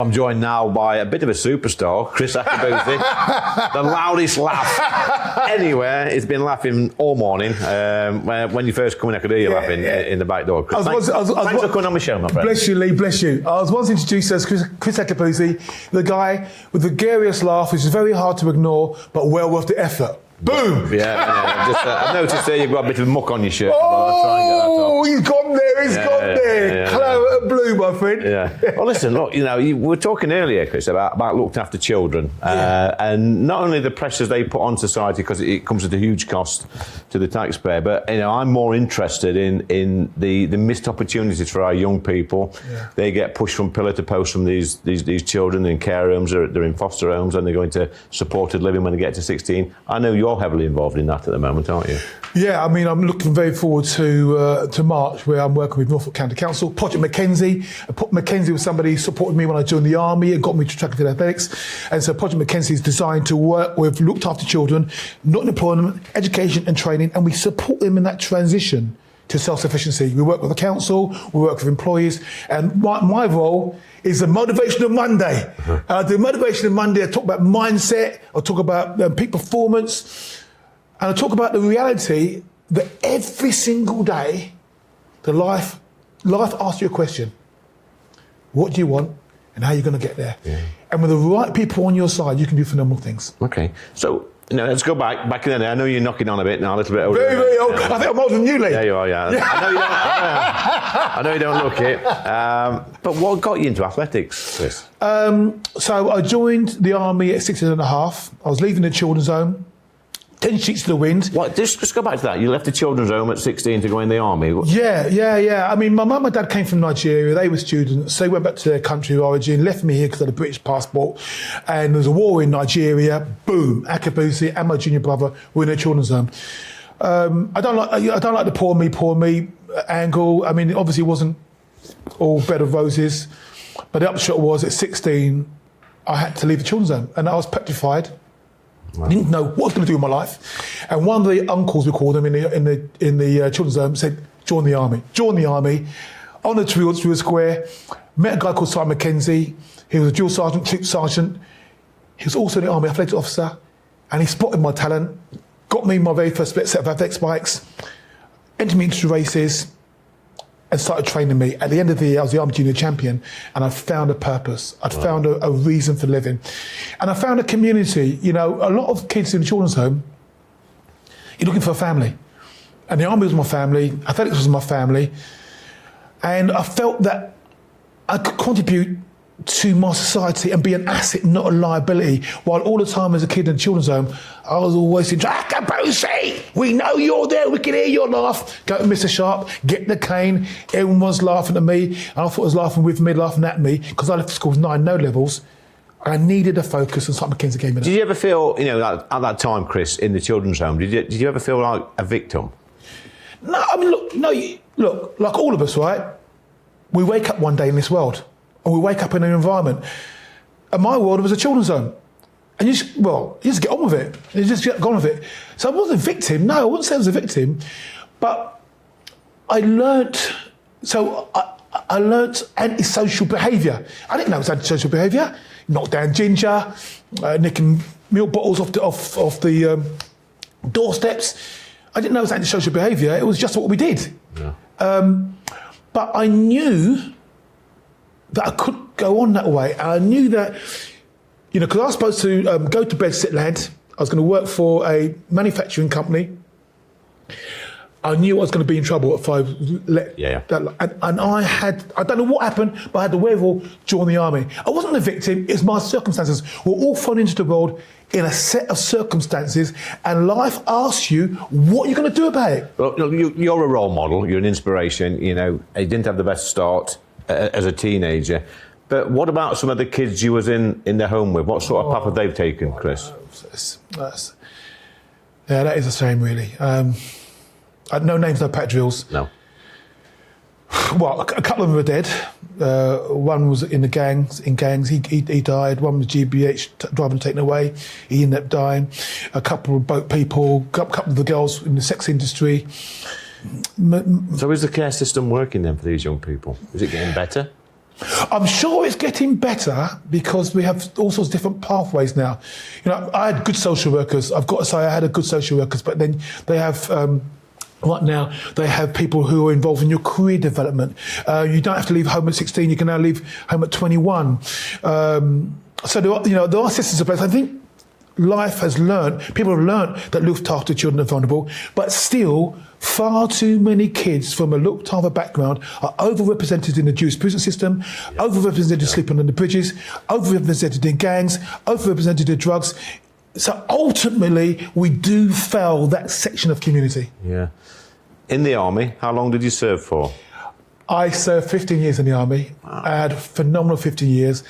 I'm joined now by a bit of a superstar, Kriss Akabusi. The loudest laugh anywhere. He's been laughing all morning. When you first come in, I could hear you laughing in the back door. Thanks for coming on my show, my friend. Bless you, Lee, bless you. I was once introduced as Kriss Akabusi, the guy with the gariest laugh, which is very hard to ignore, but well worth the effort. Boom! Yeah. I've noticed there you've got a bit of muck on your shirt. Oh, he's gone there, he's gone there. Claret and blue, my friend. Yeah. Well, listen, look, we were talking earlier, Kriss, about looking after children. And not only the pressures they put on society, because it comes at a huge cost to the taxpayer, but, I'm more interested in the missed opportunities for our young people. Yeah. They get pushed from pillar to post from these children in care homes, they're in foster homes, and they're going to supported living when they get to 16. I know you're heavily involved in that at the moment, aren't you? Yeah, I'm looking very forward to March, where I'm working with Norfolk County Council. Project Mackenzie. Mackenzie was somebody who supported me when I joined the army and got me to Olympian and Athletics. And so Project Mackenzie is designed to work with looked after children, not in employment, education and training, and we support them in that transition to self-sufficiency. We work with the council, we work with employees, and my role is the Motivational Monday. The Motivational Monday, I talk about mindset, I talk about peak performance, and I talk about the reality that every single day, life asks you a question. What do you want, and how are you going to get there? Yeah. And with the right people on your side, you can do phenomenal things. Okay, so let's go back in the day. I know you're knocking on a bit now, a little bit older. Very old. I think I'm older than you, Lee. Yeah, you are, yeah. I know you don't look it. But what got you into athletics, Kriss? So I joined the army at 16 and a half. I was leaving the children's home. 10 sheets to the wind. What? Just go back to that. You left the children's home at 16 to go in the army. Yeah. I mean, my mum and dad came from Nigeria. They were students. So they went back to their country of origin, left me here because I had a British passport. And there was a war in Nigeria. Boom. Akabusi and my junior brother were in a children's home. I don't like the poor me angle. I mean, it obviously wasn't all bed of roses. But the upshot was at 16, I had to leave the children's home. And I was petrified. Wow. I didn't know what I was going to do with my life. And one of the uncles, we called them in the children's home, said, join the army. Join the army. On the True Square, met a guy called Simon Mackenzie. He was a drill sergeant, troop sergeant. He was also an army athletics officer. And he spotted my talent, got me my very first set of athletics bikes, entered me into races, and started training me. At the end of the year, I was the Army Junior Champion, and I found a purpose. I'd found a reason for living. And I found a community. A lot of kids in the children's home, you're looking for a family. And the Army was my family, athletics was my family, and I felt that I could contribute to my society and be an asset, not a liability. While all the time as a kid in the children's home, I was always saying, Akabusi, we know you're there, we can hear your laugh. Go to Mr. Sharp, get the cane. Everyone was laughing at me, and I thought it was laughing with me, laughing at me, because I left school with 9 no-levels. I needed a focus, and Simon Mackenzie gave me that. Did you ever feel, at that time, Kriss, in the children's home, did you ever feel like a victim? No, I mean, look, like all of us, right? We wake up one day in this world. And we wake up in an environment. And my world was a children's home. And you just get on with it. You just get on with it. So I wasn't a victim. No, I wouldn't say I was a victim. But I learnt antisocial behaviour. I didn't know it was antisocial behaviour. Knock down ginger, nicking milk bottles off the doorsteps. I didn't know it was antisocial behaviour. It was just what we did. Yeah. But I knew that I could go on that way. And I knew that, because I was supposed to go to bed, sit lad. I was going to work for a manufacturing company. I knew I was going to be in trouble if I let that. And I don't know what happened, but I had the wherewithal to join the army. I wasn't a victim, it's my circumstances. We're all thrown into the world in a set of circumstances, and life asks you what you're going to do about it. Well, you're a role model, you're an inspiration. You didn't have the best start as a teenager, but what about some of the kids you was in the home with? What sort of path have they taken, Kriss? That is a shame, really. No names, no pack drills. No. Well, a couple of them are dead. One was in gangs. He died. One was GBH, driving and taken away. He ended up dying. A couple of boat people. A couple of the girls in the sex industry. So is the care system working then for these young people? Is it getting better? I'm sure it's getting better because we have all sorts of different pathways now. You know, I had good social workers. I've got to say I had a good social workers, but then they have... right now, they have people who are involved in your career development. You don't have to leave home at 16. You can now leave home at 21. So there are systems in place. I think life has learned, people have learned that looked after children are vulnerable, but still far too many kids from a looked after background are overrepresented in the Jewish prison system, overrepresented sleeping on the bridges, overrepresented in gangs, overrepresented in drugs. So ultimately, we do fail that section of community. Yeah. In the army, how long did you serve for? I served 15 years in the army. Wow. I had a phenomenal 15 years.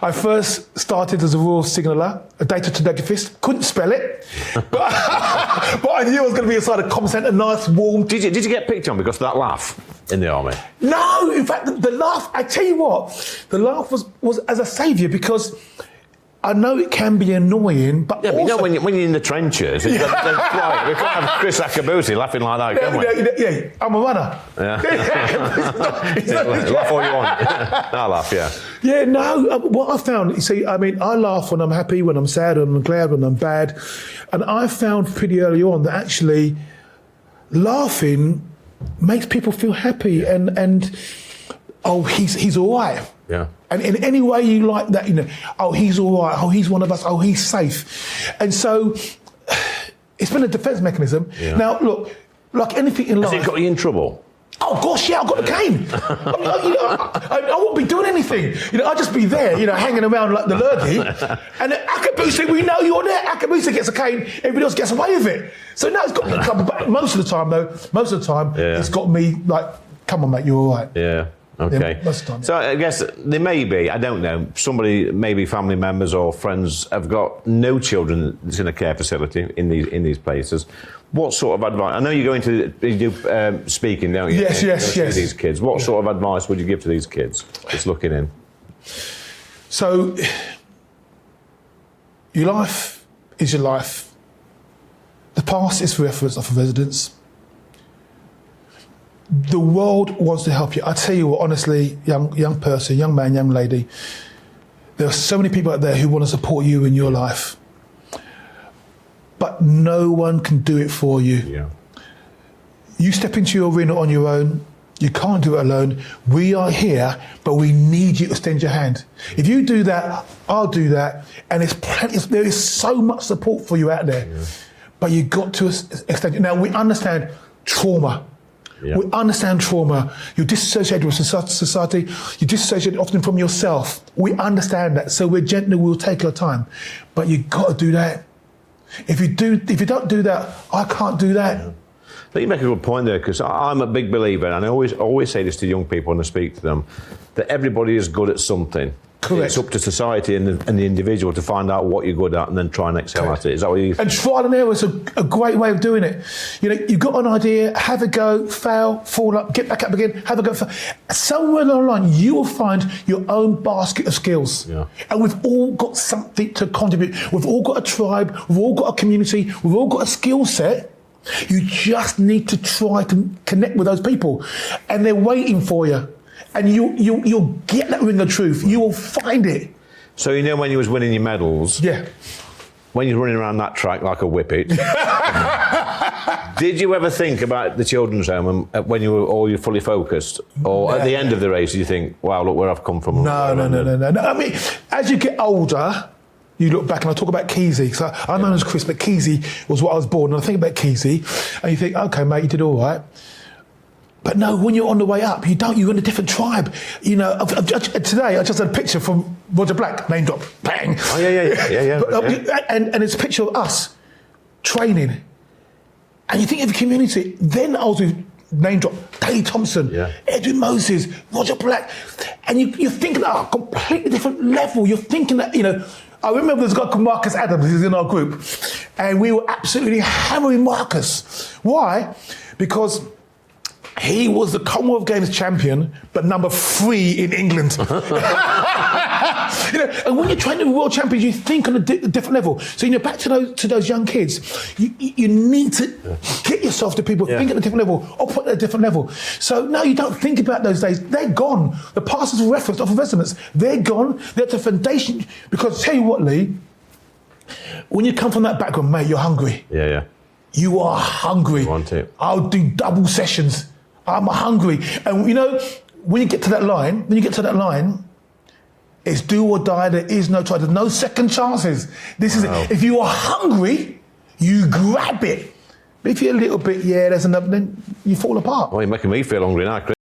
I first started as a Royal Signaller, a data telegraphist. Couldn't spell it, but I knew I was going to be inside a comm centre, nice, warm. Did you get picked on because of that laugh in the army? No, in fact, the laugh, I tell you what, the laugh was as a saviour because I know it can be annoying, but yeah, also... but you know, when you're in the trenches, we can't have Kriss Akabusi laughing like that, can we? Yeah, I'm a runner. Yeah. Laugh all you want. I laugh, yeah. Yeah, no, what I found, you see, I mean, I laugh when I'm happy, when I'm sad, when I'm glad, when I'm bad. And I found pretty early on that actually laughing makes people feel happy and oh, he's all right. Yeah. And in any way you like that, you know, oh, he's all right, oh, he's one of us, oh, he's safe. And so it's been a defence mechanism. Yeah. Now, look, like anything in life... Has it got you in trouble? Oh, gosh, yeah, I've got the cane. I wouldn't be doing anything. You know, I'd just be there, you know, hanging around like the lurgy. And then Akabusi, we know you're there. Akabusi gets a cane, everybody else gets away with it. So now it's got me in trouble. But most of the time, it's got me like, come on, mate, you're all right. Yeah. Okay. Yeah, most of the time, yeah. So I guess there may be, I don't know, somebody, maybe family members or friends have got no children that's in a care facility in these places. What sort of advice? I know you do speaking, don't you? Yes. To these kids. What sort of advice would you give to these kids just looking in? So, your life is your life. The past is for reference, not for residence. The world wants to help you. I tell you what, honestly, young person, young man, young lady, there are so many people out there who want to support you in your life, but no one can do it for you. Yeah. You step into your arena on your own. You can't do it alone. We are here, but we need you to extend your hand. If you do that, I'll do that, and there is so much support for you out there. Yeah. But you've got to extend it. Now, we understand trauma. Yeah. We understand trauma. You're disassociated with society. You're disassociated often from yourself. We understand that. So we're gentle. We'll take our time. But you've got to do that. If you don't do that, I can't do that. Yeah. But you make a good point there, because I'm a big believer, and I always say this to young people when I speak to them, that everybody is good at something. Correct. It's up to society and the individual to find out what you're good at and then try and excel at it. Is that what you think? And trial and error is a great way of doing it. You know, you've got an idea, have a go, fail, fall up, get back up again, have a go. Somewhere along the line, you will find your own basket of skills. Yeah. And we've all got something to contribute. We've all got a tribe, we've all got a community, we've all got a skill set. You just need to try to connect with those people. And they're waiting for you. And you'll get that ring of truth. You will find it. So you know when you was winning your medals? Yeah. When you're running around that track like a whippet, did you ever think about the children's home and when you're fully focused? Or at the end of the race, you think, wow, look where I've come from? No. I mean, as you get older, you look back, and I talk about Keezy. So I'm known as Kriss, but Keezy was what I was born. And I think about Keezy, and you think, okay, mate, you did all right. But no, when you're on the way up, you're in a different tribe. You know, today I just had a picture from Roger Black, name drop, bang. Oh, yeah. And it's a picture of us training. And you think of the community. Then I was with, name drop, Daley Thompson, Edwin Moses, Roger Black. And you're thinking at a completely different level. You're thinking that, you know, I remember there's a guy called Marcus Adams, who's in our group. And we were absolutely hammering Marcus. Why? Because He was the Commonwealth Games champion, but number 3 in England. And when you're training with world champions, you think on a different level. So back to those young kids, you need to get yourself to people think at a different level, operate at a different level. So now you don't think about those days. They're gone. The past is referenced off of resonance. They're gone. They're the foundation. Because tell you what, Lee, when you come from that background, mate, you're hungry. Yeah. You are hungry. You want it. I'll do double sessions. I'm hungry. And when you get to that line, it's do or die. There is no try. There's no second chances. This is it. If you are hungry, you grab it. But if you're a little bit, there's another, then you fall apart. Well, you're making me feel hungry now, Chris.